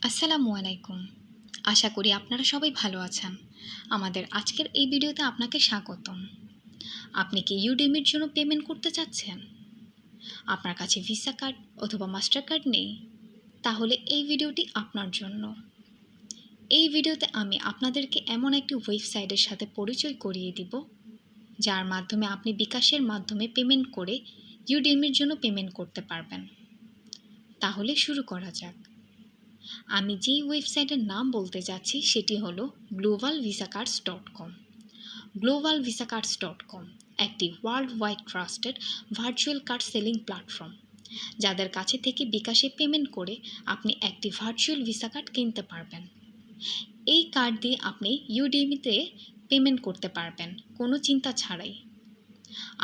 আসসালামু আলাইকুম। আশা করি আপনারা সবাই ভালো আছেন। আমাদের আজকের এই ভিডিওতে আপনাকে স্বাগতম। আপনি কি ইউডেমির জন্য পেমেন্ট করতে চাচ্ছেন? আপনার কাছে ভিসা কার্ড অথবা মাস্টার কার্ড নেই? তাহলে এই ভিডিওটি আপনার জন্য। এই ভিডিওতে আমি আপনাদেরকে এমন একটি ওয়েবসাইটের সাথে পরিচয় করিয়ে দিব, যার মাধ্যমে আপনি বিকাশের মাধ্যমে পেমেন্ট করে ইউডেমির জন্য পেমেন্ট করতে পারবেন। তাহলে শুরু করা যাক। আমি যেই ওয়েবসাইটের নাম বলতে যাচ্ছি সেটি হলো globalvisacards.com। globalvisacards.com একটি world wide trusted virtual card selling platform, যাদের কাছে থেকে বিকাশে পেমেন্ট করে আপনি একটি ভার্চুয়াল ভিসা কার্ড কিনতে পারবেন। এই কার্ড দিয়ে আপনি ইউডেমিতে পেমেন্ট করতে পারবেন কোনো চিন্তা ছাড়াই।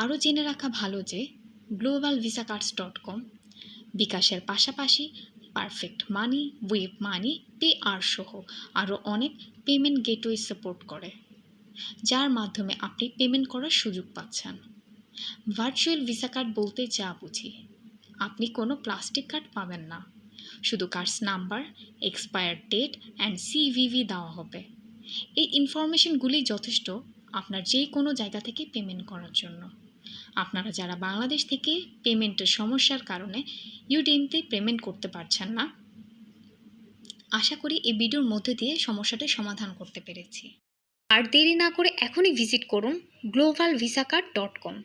আরও জেনে রাখা ভালো যে globalvisacards.com বিকাশের পাশাপাশি পারফেক্ট মানি, ওয়েব মানি, পে আর সহ আরও অনেক পেমেন্ট গেটওয়ে সাপোর্ট করে, যার মাধ্যমে আপনি পেমেন্ট করার সুযোগ পাচ্ছেন। ভার্চুয়াল ভিসা কার্ড বলতে যা বুঝি, আপনি কোনো প্লাস্টিক কার্ড পাবেন না, শুধু cards number, expire date and CVV দেওয়া হবে। এই ইনফরমেশনগুলি যথেষ্ট আপনার যে কোনো জায়গা থেকে পেমেন্ট করার জন্য। আপনারা যারা বাংলাদেশ থেকে পেমেন্টের সমস্যার কারণে ইউডেমিতে পেমেন্ট করতে পারছেন না, আশা করি এই ভিডিওর মধ্যে দিয়ে সমস্যাটির সমাধান করতে পেরেছি। আর দেরি না করে এখনই ভিজিট করুন globalvisaCard.com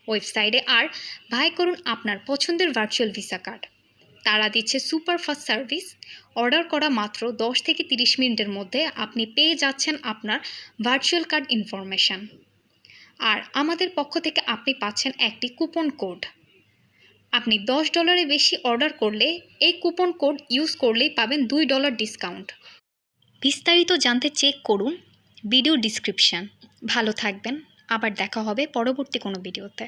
ওয়েবসাইটে আর বাই করুন আপনার পছন্দের ভার্চুয়াল ভিসা কার্ড। তারা দিচ্ছে সুপার ফাস্ট সার্ভিস। অর্ডার করা মাত্র 10 থেকে 30 মিনিটের মধ্যে আপনি পেয়ে যাচ্ছেন আপনার ভার্চুয়াল কার্ড ইনফরমেশন। আর আমাদের পক্ষ থেকে আপনি পাচ্ছেন একটি কুপন কোড। আপনি $10 বেশি অর্ডার করলে এই কুপন কোড ইউজ করলেই পাবেন $2 ডিসকাউন্ট। বিস্তারিত জানতে চেক করুন ভিডিও ডিসক্রিপশন। ভালো থাকবেন, আবার দেখা হবে পরবর্তী কোনো ভিডিওতে।